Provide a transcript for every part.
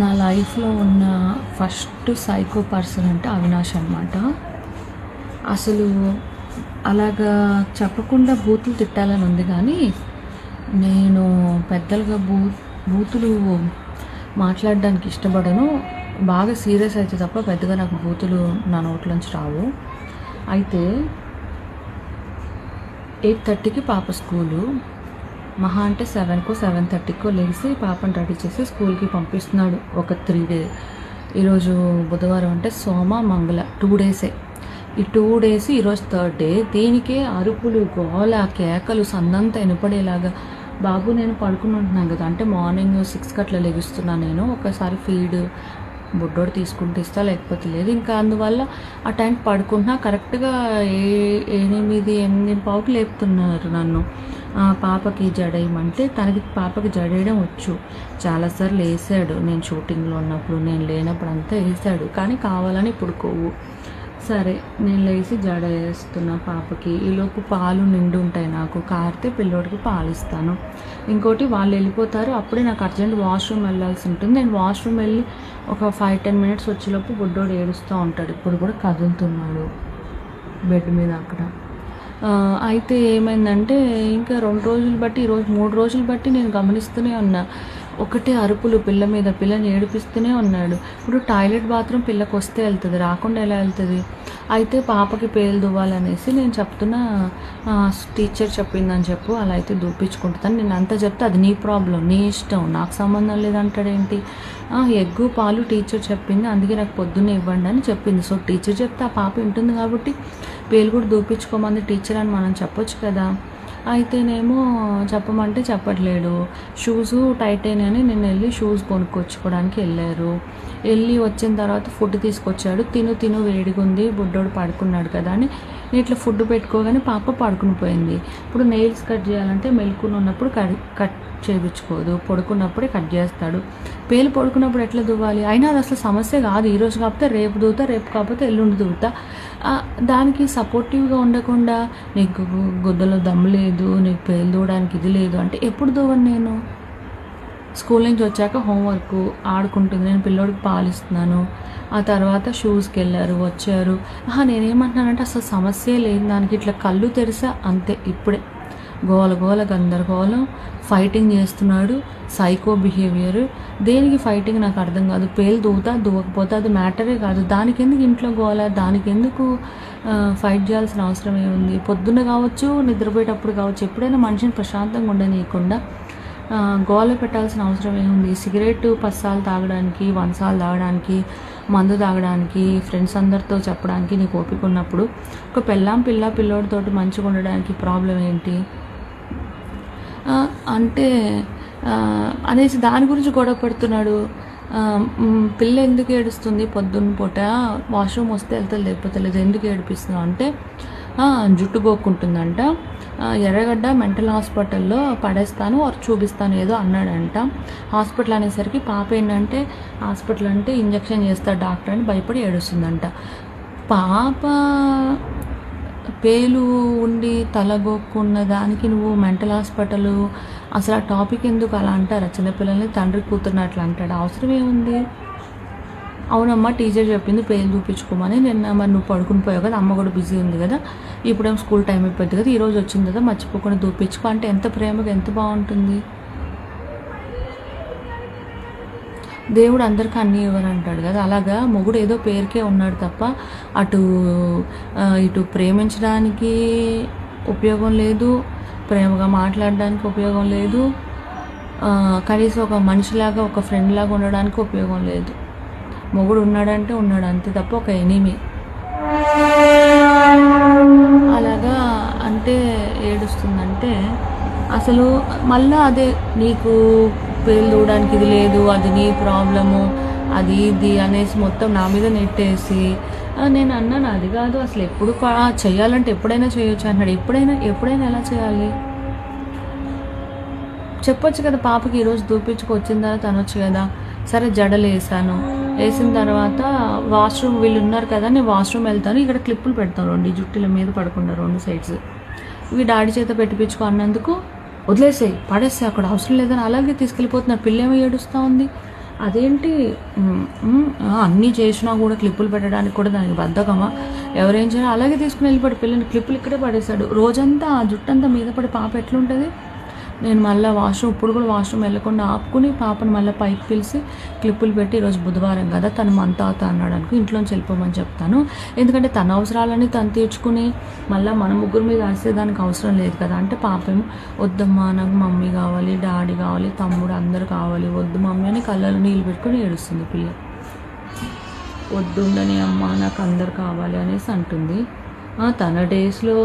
నా లైఫ్లో ఉన్న ఫస్ట్ సైకో పర్సన్ అంటే అవినాష్ అనమాట. అసలు అలాగా చెప్పకుండా బూతులు తిట్టాలని ఉంది, కానీ నేను పెద్దలుగా బూతులు మాట్లాడడానికి ఇష్టపడను. బాగా సీరియస్ అయితే తప్ప పెద్దగా నాకు బూతులు నా నోట్లోంచి రావు. అయితే 8:30కి పాప స్కూలు, మహా అంటే 7కో 7:30కో లేచి పాపను రెడీ చేసి స్కూల్కి పంపిస్తున్నాడు. ఒక 3 days, ఈరోజు బుధవారం అంటే సోమ మంగళ 2 days. ఈ 2 days, ఈరోజు 3rd day. దీనికే అరుపులు, గోల, కేకలు సందంతా వినపడేలాగా. బాబు నేను పడుకుని ఉంటున్నాను కదా, అంటే మార్నింగ్ 6కి అట్లా లెగుస్తున్నాను నేను. ఒకసారి ఫీడ్ బుడ్డోడు తీసుకుంటూ ఇస్తా, లేకపోతే లేదు. ఇంకా అందువల్ల ఆ టైంకి పడుకుంటున్నా. కరెక్ట్గా 8:15 లేపుతున్నారు నన్ను. పాపకి జడేయమంటే పాపకి జడేయడం వచ్చు. చాలాసార్లు వేసాడు, నేను షూటింగ్లో ఉన్నప్పుడు, నేను లేనప్పుడు అంతా వేసాడు, కానీ కావాలని పుడుకోవు. సరే నేను లేచి జడ వేస్తున్నా పాపకి. ఈలోపు పాలు నిండు ఉంటాయి, నాకు కారితే పిల్లోడికి పాలు ఇస్తాను. ఇంకోటి వాళ్ళు వెళ్ళిపోతారు, అప్పుడే నాకు అర్జెంట్ వాష్రూమ్ వెళ్ళాల్సి ఉంటుంది. నేను వాష్రూమ్ వెళ్ళి ఒక 5-10 minutes వచ్చేలోపు బుడ్డోడు ఏడుస్తూ ఉంటాడు. ఇప్పుడు కూడా కదులుతున్నాడు బెడ్ మీద అక్కడ. అయితే ఏమైందంటే ఇంకా 2 రోజులు బట్టి, ఈరోజు 3 రోజులు బట్టి నేను గమనిస్తూనే ఉన్నా. ఒకటే అరుపులు పిల్ల మీద, పిల్లని ఏడిపిస్తూనే ఉన్నాడు. ఇప్పుడు టాయిలెట్ బాత్రూమ్ పిల్లకి వస్తే వెళ్తుంది, రాకుండా ఎలా వెళ్తుంది? అయితే పాపకి పేలు దువ్వాలనేసి నేను చెప్తున్నా, టీచర్ చెప్పిందని చెప్పు, అలా అయితే దూపించుకుంటాను. నేను అంతా చెప్తే అది నీ ప్రాబ్లం, నీ ఇష్టం, నాకు సంబంధం లేదంటాడేంటి? ఎగ్గు పాలు టీచర్ చెప్పింది, అందుకే నాకు పొద్దున్నే ఇవ్వండి అని చెప్పింది. సో టీచర్ చెప్తే ఆ పాప వింటుంది కాబట్టి పేలు కూడా దూపించుకోమంది టీచర్ అని మనం చెప్పొచ్చు కదా. అయితేనేమో చెప్పమంటే చెప్పట్లేడు. షూసు టైట్ అయినాయని నేను వెళ్ళి షూస్ కొనుక్కొచ్చుకోవడానికి వెళ్ళి వచ్చిన తర్వాత ఫుడ్ తీసుకొచ్చాడు. తిను వేడిగా ఉంది, బుడ్డోడు పడుకున్నాడు కదా అని నేను ఇట్లా ఫుడ్ పెట్టుకోగానే పాప పడుకుని పోయింది. ఇప్పుడు నెయిల్స్ కట్ చేయాలంటే మెలుకుని ఉన్నప్పుడు కట్ చేయించుకోదు, పడుకున్నప్పుడే కట్ చేస్తాడు. పేలు పడుకున్నప్పుడు ఎట్లా దువ్వాలి? అయినా అది అసలు సమస్య కాదు. ఈరోజు కాకపోతే రేపు దువ్వుతా, రేపు కాకపోతే ఎల్లుండి దువ్వుతా. దానికి సపోర్టివ్గా ఉండకుండా నీకు గుద్దలో దమ్ము లేదు, నీకు పేలు దువ్వడానికి ఇది లేదు అంటే ఎప్పుడు దువ్వను నేను? స్కూల్ నుంచి వచ్చాక హోంవర్క్ ఆడుకుంటుంది, నేను పిల్లోడికి పాలిస్తున్నాను. ఆ తర్వాత షూస్కి వెళ్ళారు, వచ్చారు. నేనేమంటున్నానంటే అసలు సమస్య లేదు దానికి. ఇట్లా కళ్ళు తెరిసా అంతే. ఇప్పుడే గోల గందరగోళం, ఫైటింగ్ చేస్తున్నాడు, సైకో బిహేవియర్. దేనికి ఫైటింగ్ నాకు అర్థం కాదు. పేలు దువ్వకపోతే అది మ్యాటరే కాదు. దానికి ఎందుకు ఇంట్లో గోల, దానికి ఎందుకు ఫైట్ చేయాల్సిన అవసరం ఏముంది? పొద్దున్న కావచ్చు, నిద్రపోయేటప్పుడు కావచ్చు, ఎప్పుడైనా మనిషిని ప్రశాంతంగా ఉండనీయకుండా గోల పెట్టాల్సిన అవసరం ఏముంది? సిగరెట్ 10 సార్లు తాగడానికి, 100 సార్లు తాగడానికి, మందు తాగడానికి, ఫ్రెండ్స్ అందరితో చెప్పడానికి నీకు ఓపిక ఉన్నప్పుడు ఒక పిల్లోడితోటి మంచిగా ఉండడానికి ప్రాబ్లం ఏంటి అంటే అనేసి దాని గురించి గొడవ పెడుతున్నాడు. పిల్ల ఎందుకు ఏడుస్తుంది పొద్దున్న పూట? వాష్రూమ్ వస్తే వెళ్తే, లేకపోతే లేదు. ఎందుకు ఏడిపిస్తున్నావు అంటే జుట్టు గోక్కుంటుందంట, ఎర్రగడ్డ మెంటల్ హాస్పిటల్లో పడేస్తాను, చూపిస్తాను ఏదో అన్నాడంట. హాస్పిటల్ అనేసరికి పాప ఏంటంటే, హాస్పిటల్ అంటే ఇంజక్షన్ చేస్తాడు డాక్టర్ అని భయపడి ఏడుస్తుందంట. పాప పేలు ఉండి తలగొక్కున్న దానికి నువ్వు మెంటల్ హాస్పిటల్, అసలు ఆ టాపిక్ ఎందుకు అలా అంటారా? చిన్నపిల్లల్ని తండ్రి కూతురుని అట్లా అంటాడు, అవసరం ఏముంది? అవునమ్మా టీచర్ చెప్పింది పేలు చూపించుకోమని. నిన్న మరి నువ్వు పడుకుని పోయావు కదా, అమ్మ కూడా బిజీ ఉంది కదా, ఇప్పుడేమో స్కూల్ టైం అయిపోయింది కదా, ఈరోజు వచ్చింది కదా, మర్చిపోకుండా చూపించుకో అంటే ఎంత ప్రేమగా, ఎంత బాగుంటుంది. దేవుడు అందరికీ అన్నీ ఇవ్వరు అంటాడు కదా, అలాగా మొగుడు ఏదో పేరుకే ఉన్నాడు తప్ప ఇటు ప్రేమించడానికి ఉపయోగం లేదు, ప్రేమగా మాట్లాడడానికి ఉపయోగం లేదు, కనీసం ఒక మనిషిలాగా, ఒక ఫ్రెండ్ లాగా ఉండడానికి ఉపయోగం లేదు. మొగుడు ఉన్నాడంటే ఉన్నాడు అంతే తప్ప ఒక ఎనిమి. అలాగా అంటే ఏడుస్తుందంటే అసలు మళ్ళీ అదే, నీకు పేలు దూవడానికి ఇది లేదు, అది నీ ప్రాబ్లము, అది ఇది అనేసి మొత్తం నా మీద నెట్టేసి, నేను అన్నాను అది కాదు అసలు, ఎప్పుడు చేయాలంటే ఎప్పుడైనా చేయొచ్చు అన్నాడు. ఎప్పుడైనా ఎలా చేయాలి చెప్పొచ్చు కదా. పాపకి ఈరోజు దూపించుకొచ్చిన తర్వాత అనొచ్చు కదా. సరే జడలు వేసిన తర్వాత వాష్రూమ్ వీళ్ళు ఉన్నారు కదా, నేను వాష్రూమ్ వెళ్తాను, ఇక్కడ క్లిప్పులు పెడతాను 2 జుట్టుల మీద పడకుండా 2 sides. ఇవి డాడీ చేత పెట్టిపించుకో అన్నందుకు వదిలేసాయి, పడేస్తే అక్కడ అవసరం లేదని అలాగే తీసుకెళ్ళిపోతున్నారు. పిల్లేమో ఏడుస్తూ ఉంది. అదేంటి అన్నీ చేసినా కూడా క్లిప్పులు పెట్టడానికి కూడా దానికి బద్ధకమా? ఎవరేం చేయాలో అలాగే తీసుకుని వెళ్ళిపోయాడు పిల్లని. క్లిప్పులు ఇక్కడే పడేశాడు. రోజంతా ఆ జుట్టంతా మీద పడి పాప ఎట్లుంటుంది? నేను మళ్ళీ ఇప్పుడు కూడా వాష్రూమ్ వెళ్ళకుండా ఆపుకుని పాపను మళ్ళీ పైకి పిలిచి క్లిప్పులు పెట్టి, ఈరోజు బుధవారం కదా తను మంత్ అవుతా అన్నాడు అనుకో, ఇంట్లోంచి వెళ్ళిపోమని చెప్తాను. ఎందుకంటే తన అవసరాలని తను తీర్చుకుని మళ్ళీ మన ముగ్గురు మీద వేసేదానికి అవసరం లేదు కదా. అంటే పాపేమో వద్దమ్మా నాకు మమ్మీ కావాలి, డాడీ కావాలి, తమ్ముడు అందరూ కావాలి, వద్దు మమ్మీ అని కళ్ళలో నీళ్ళు పెట్టుకొని ఏడుస్తుంది పిల్ల. వద్దుండని అమ్మ నాకు అందరు కావాలి అనేసి అంటుంది. తన డేస్లో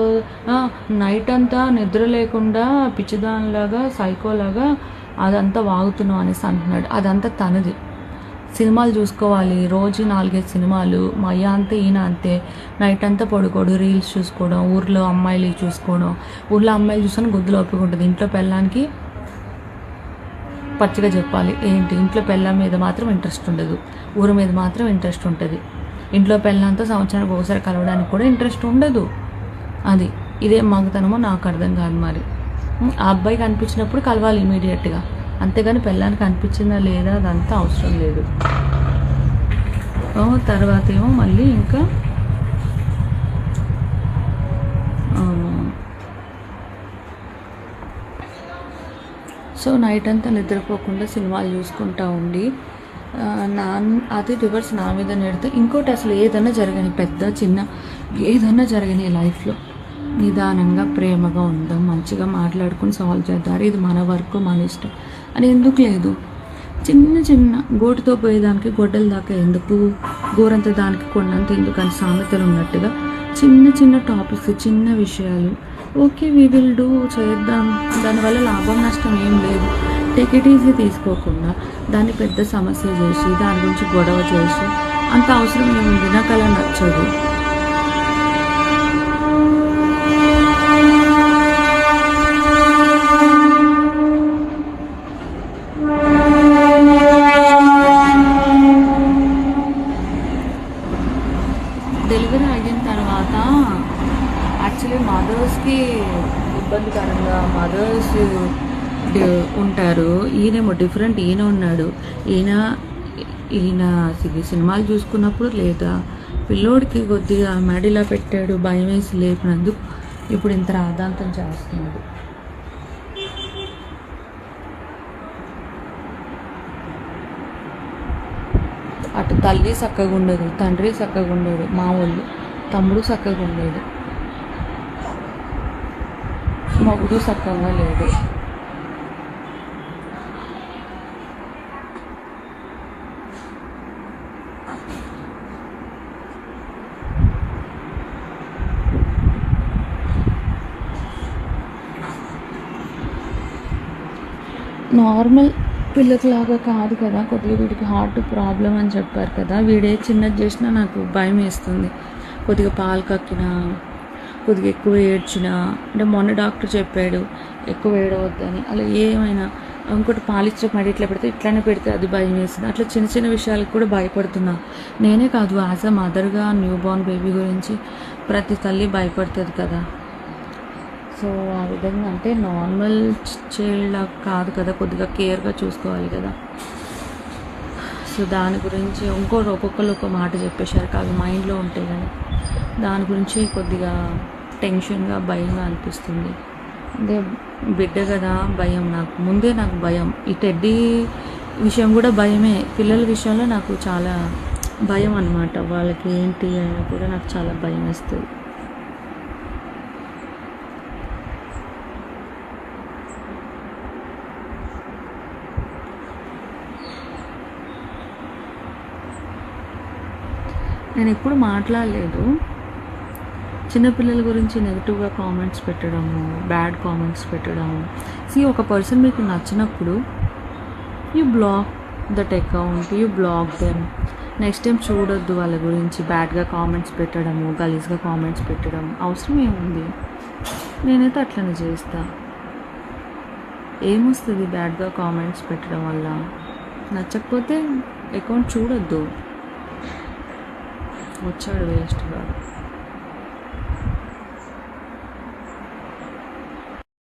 నైట్ అంతా నిద్ర లేకుండా పిచ్చిదానిలాగా సైకోలాగా అదంతా వాగుతున్నాం అనేసి అంటున్నాడు. అదంతా తనది. సినిమాలు చూసుకోవాలి, రోజు 4-5 సినిమాలు. మా అయ్య అంతే, ఈయన అంతే. నైట్ అంతా పడుకోడు, రీల్స్ చూసుకోవడం, ఊర్లో అమ్మాయిలు చూసుకోవడం. ఊర్లో అమ్మాయిలు చూసుకొని గుద్దులు ఒప్పుకుంటుంది. ఇంట్లో పెళ్ళానికి పచ్చిగా చెప్పాలి ఏంటి, ఇంట్లో పెళ్ళాం మీద మాత్రం ఇంట్రెస్ట్ ఉండదు, ఊరు మీద మాత్రం ఇంట్రెస్ట్ ఉంటుంది. ఇంట్లో పెళ్ళంతా సంవత్సరానికి ఒకసారి కలవడానికి కూడా ఇంట్రెస్ట్ ఉండదు. అది ఇదే మగతనమో నాకు అర్థం కాదు. మరి ఆ అబ్బాయి కనిపించినప్పుడు కలవాలి ఇమీడియట్గా, అంతేగాని పెళ్ళానికి కనిపించిందా లేదా అదంతా అవసరం లేదు. తర్వాత ఏమో మళ్ళీ ఇంకా సో నైట్ అంతా నిద్రపోకుండా సినిమాలు చూసుకుంటూ ఉండి అది రివర్స్ నా మీద నెడితే ఇంకోటి అసలు ఏదన్నా జరగని, పెద్ద చిన్న ఏదన్నా జరగని లైఫ్లో నిదానంగా ప్రేమగా ఉందాం, మంచిగా మాట్లాడుకుని సాల్వ్ చేద్దారు, ఇది మన వర్క్ మన ఇష్టం అని ఎందుకు లేదు. చిన్న చిన్న గోటుతో పోయేదానికి గొడ్డల దాకా ఎందుకు, గోరంత దానికి కొన్నంత ఎందుకు అని సామెతలు ఉన్నట్టుగా చిన్న చిన్న టాపిక్స్, చిన్న విషయాలు ఓకే వీ విల్ డూ చేద్దాం, దానివల్ల లాభం నష్టం ఏం లేదు. టేక్ ఇట్ ఈజీ తీసుకోకుండా దాన్ని పెద్ద సమస్య చేసి దాని గురించి గొడవ చేసి అంత అవసరం ఏముంది? నాకు అలా నచ్చదు. డెలివరీ అయిన తర్వాత యాక్చువల్లీ మదర్స్కి ఇబ్బందికరంగా మదర్స్ ఉంటారు. ఈయనేమో డిఫరెంట్, ఈయన ఉన్నాడు. ఈయన సినిమాలు చూసుకున్నప్పుడు లేదా పిల్లోడికి కొద్దిగా మెడిలా పెట్టాడు, భయం వేసి లేపినందుకు ఇప్పుడు ఇంత రాద్ధాంతం చేస్తున్నాడు. అటు తల్లి చక్కగా ఉండదు, తండ్రి చక్కగా ఉండడు, మా వాళ్ళు తమ్ముడు చక్కగా ఉండేది, మొగుడు చక్కగా లేడు. నార్మల్ పిల్లలాగా కాదు కదా, కొద్దిగా వీడికి హార్ట్ ప్రాబ్లం అని చెప్పారు కదా. వీడే చిన్నది చేసినా నాకు భయం వేస్తుంది. కొద్దిగా పాలు కక్కినా, కొద్దిగా ఎక్కువ ఏడ్చినా, అంటే మొన్న డాక్టర్ చెప్పాడు ఎక్కువ ఏడవద్దని, అలా ఏమైనా ఇంకోటి పాలిచ్చే మడి ఇట్లా పెడితే ఇట్లానే పెడితే అది భయం వేస్తుంది. అట్లా చిన్న చిన్న విషయాలకు కూడా భయపడుతున్నా. నేనే కాదు, యాజ్ అ మదర్గా న్యూ బోర్న్ బేబీ గురించి ప్రతి తల్లి భయపడుతుంది కదా. సో ఆ విధంగా అంటే నార్మల్ చైల్డ్ కాదు కదా, కొద్దిగా కేర్గా చూసుకోవాలి కదా. సో దాని గురించి ఒక్కొక్కరు ఒక మాట చెప్పేశారు కాదు, మైండ్లో ఉంటాయి కదా, దాని గురించి కొద్దిగా టెన్షన్గా భయంగా అనిపిస్తుంది. అంటే బిడ్డ కదా భయం, నాకు భయం. ఈ టెడ్డీ విషయం కూడా భయమే. పిల్లల విషయంలో నాకు చాలా భయం అన్నమాట. వాళ్ళకి ఏంటి అయినా కూడా నాకు చాలా భయం వేస్తుంది. నేను ఎప్పుడు మాట్లాడలేదు. చిన్నపిల్లల గురించి నెగిటివ్గా కామెంట్స్ పెట్టడము, బ్యాడ్ కామెంట్స్ పెట్టడము. ఒక పర్సన్ మీకు నచ్చినప్పుడు you block that account, you block them. Next time చూడొద్దు వాళ్ళ గురించి బ్యాడ్గా కామెంట్స్ పెట్టడము, గలీజ్గా కామెంట్స్ పెట్టడం అవసరం ఏముంది? నేనైతే అట్లనే చేస్తా. ఏమొస్తుంది బ్యాడ్గా కామెంట్స్ పెట్టడం వల్ల? నచ్చకపోతే అకౌంట్ చూడొద్దు. వచ్చాడు వేస్ట్ కాదు.